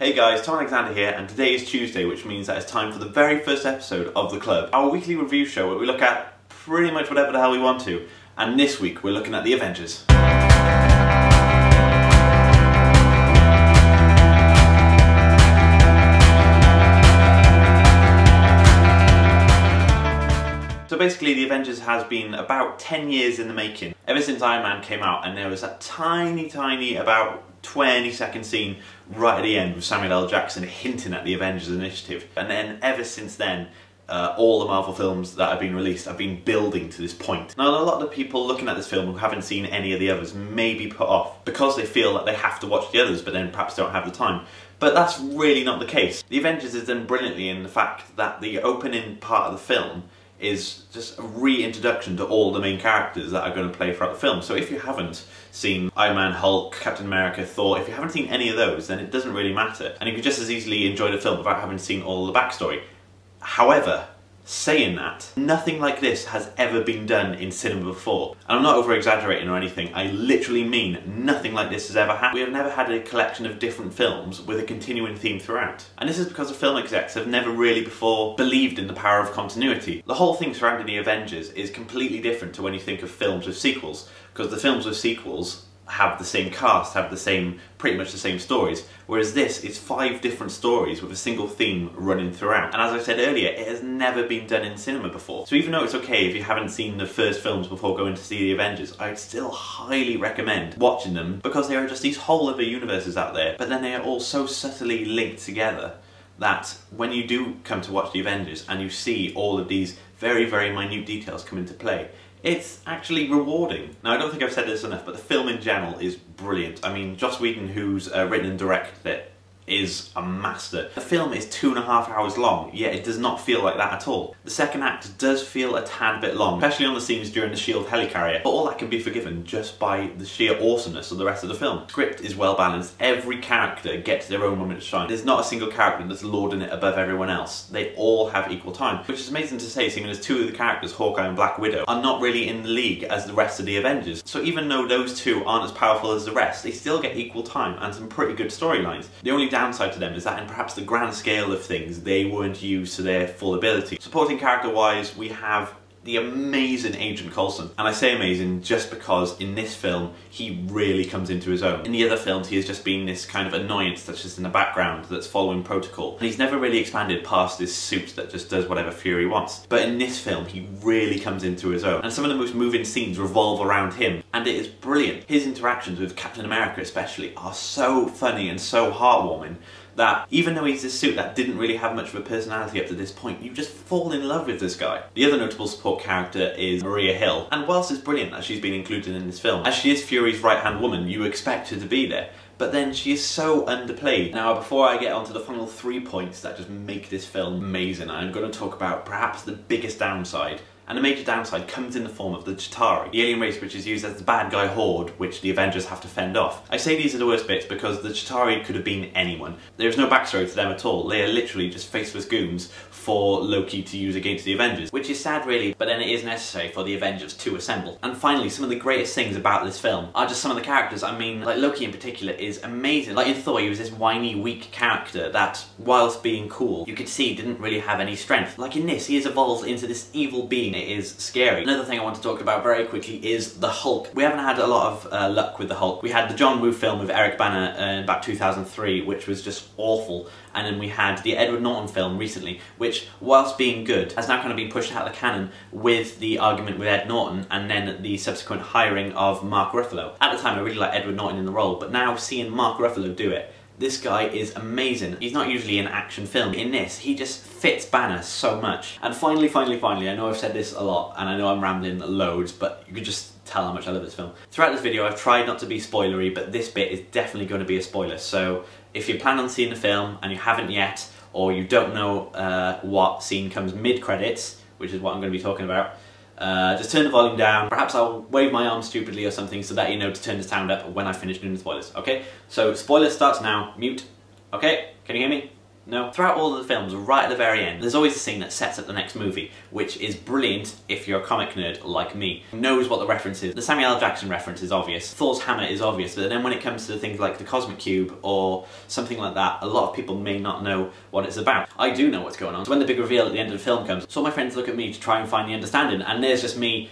Hey guys, Tom Alexander here, and today is Tuesday, which means that it's time for the very first episode of The Club, our weekly review show where we look at pretty much whatever the hell we want to. And this week we're looking at the Avengers. So basically the Avengers has been about 10 years in the making, ever since Iron Man came out, and there was that tiny about 20-second scene right at the end with Samuel L. Jackson hinting at the Avengers initiative. And then ever since then, all the Marvel films that have been released have been building to this point. Now, a lot of the people looking at this film who haven't seen any of the others may be put off because they feel that they have to watch the others but then perhaps don't have the time. But that's really not the case. The Avengers is done brilliantly in the fact that the opening part of the film is just a reintroduction to all the main characters that are going to play throughout the film. So if you haven't seen Iron Man, Hulk, Captain America, Thor, if you haven't seen any of those, then it doesn't really matter. And you can just as easily enjoy the film without having seen all the backstory. However, saying that, nothing like this has ever been done in cinema before. And I'm not over-exaggerating or anything, I literally mean nothing like this has ever happened. We have never had a collection of different films with a continuing theme throughout. And this is because the film execs have never really before believed in the power of continuity. The whole thing surrounding the Avengers is completely different to when you think of films with sequels, because the films with sequels have the same cast, have pretty much the same stories, whereas this is 5 different stories with a single theme running throughout. And as I said earlier, it has never been done in cinema before. So even though it's okay if you haven't seen the first films before going to see the Avengers, I'd still highly recommend watching them because there are just these whole other universes out there, but then they are all so subtly linked together that when you do come to watch the Avengers and you see all of these very minute details come into play, it's actually rewarding. Now, I don't think I've said this enough, but the film in general is brilliant. I mean, Joss Whedon, who's written and directed it, is a master. The film is 2.5 hours long, yet it does not feel like that at all. The second act does feel a tad bit long, especially on the scenes during the S.H.I.E.L.D. helicarrier, but all that can be forgiven just by the sheer awesomeness of the rest of the film. The script is well balanced, every character gets their own moment to shine. There's not a single character that's lording it above everyone else. They all have equal time, which is amazing to say, seeing as 2 of the characters, Hawkeye and Black Widow, are not really in the league as the rest of the Avengers. So even though those 2 aren't as powerful as the rest, they still get equal time and some pretty good storylines. The only downside to them is that in perhaps the grand scale of things, they weren't used to their full ability. Supporting character-wise, we have the amazing Agent Coulson. And I say amazing just because in this film, he really comes into his own. In the other films, he has just been this kind of annoyance that's just in the background, that's following protocol. And he's never really expanded past this suit that just does whatever Fury wants. But in this film, he really comes into his own. And some of the most moving scenes revolve around him. And it is brilliant. His interactions with Captain America especially are so funny and so heartwarming that even though he's this suit that didn't really have much of a personality up to this point, you just fall in love with this guy. The other notable support character is Maria Hill, and whilst it's brilliant that she's been included in this film, as she is Fury's right-hand woman, you expect her to be there, but then she is so underplayed. Now, before I get onto the final 3 points that just make this film amazing, I'm going to talk about perhaps the biggest downside. And the major downside comes in the form of the Chitauri, the alien race which is used as the bad guy horde which the Avengers have to fend off. I say these are the worst bits because the Chitauri could have been anyone. There is no backstory to them at all. They are literally just faceless goons for Loki to use against the Avengers, which is sad really, but then it is necessary for the Avengers to assemble. And finally, some of the greatest things about this film are just some of the characters. I mean, like Loki in particular is amazing. Like in Thor, he was this whiny, weak character that, whilst being cool, you could see didn't really have any strength. Like in this, he has evolved into this evil being. It is scary. Another thing I want to talk about very quickly is the Hulk. We haven't had a lot of luck with the Hulk. We had the John Woo film with Eric Bana in about 2003, which was just awful. And then we had the Edward Norton film recently, which, whilst being good, has now kind of been pushed out of the canon with the argument with Ed Norton and then the subsequent hiring of Mark Ruffalo. At the time, I really liked Edward Norton in the role, but now seeing Mark Ruffalo do it, this guy is amazing. He's not usually an action film. In this, he just fits Banner so much. And finally, I know I've said this a lot, and I know I'm rambling loads, but you could just tell how much I love this film. Throughout this video, I've tried not to be spoilery, but this bit is definitely going to be a spoiler. So if you plan on seeing the film and you haven't yet, or you don't know what scene comes mid-credits, which is what I'm going to be talking about, just turn the volume down. Perhaps I'll wave my arm stupidly or something so that you know to turn the sound up when I finish doing the spoilers, okay? So spoiler starts now, mute. Okay, can you hear me? No. Throughout all of the films, right at the very end, there's always a scene that sets up the next movie, which is brilliant if you're a comic nerd like me. Knows what the reference is. The Samuel L. Jackson reference is obvious. Thor's hammer is obvious, but then when it comes to things like the Cosmic Cube or something like that, a lot of people may not know what it's about. I do know what's going on. So when the big reveal at the end of the film comes, so all my friends look at me to try and find the understanding, and there's just me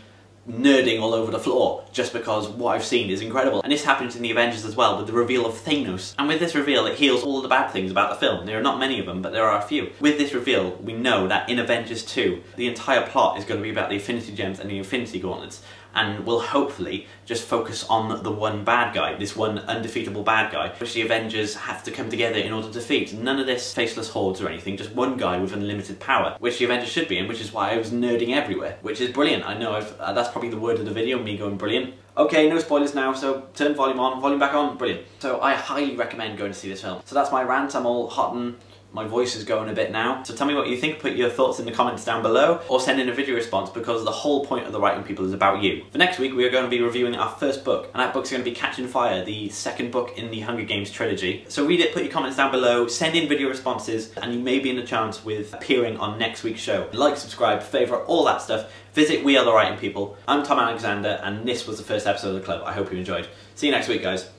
nerding all over the floor just because what I've seen is incredible. And this happens in the Avengers as well with the reveal of Thanos. And with this reveal it heals all the bad things about the film. There are not many of them, but there are a few. With this reveal we know that in Avengers 2 the entire plot is going to be about the Infinity Gems and the Infinity Gauntlets, and will hopefully just focus on the one bad guy, this one undefeatable bad guy, which the Avengers have to come together in order to defeat. None of this faceless hordes or anything, just one guy with unlimited power, which the Avengers should be, and which is why I was nerding everywhere, which is brilliant. I know that's probably the word of the video, me going brilliant. Okay, no spoilers now, so turn volume on, volume back on, brilliant. So I highly recommend going to see this film. So that's my rant. I'm all hot and my voice is going a bit now. So tell me what you think, put your thoughts in the comments down below, or send in a video response, because the whole point of the Writing People is about you. For next week we are going to be reviewing our first book, and that book's going to be Catching Fire, the second book in the Hunger Games trilogy. So read it, put your comments down below, send in video responses, and you may be in a chance with appearing on next week's show. Like, subscribe, favourite, all that stuff. Visit We Are The Writing People. I'm Tom Alexander, and this was the first episode of the club. I hope you enjoyed. See you next week, guys.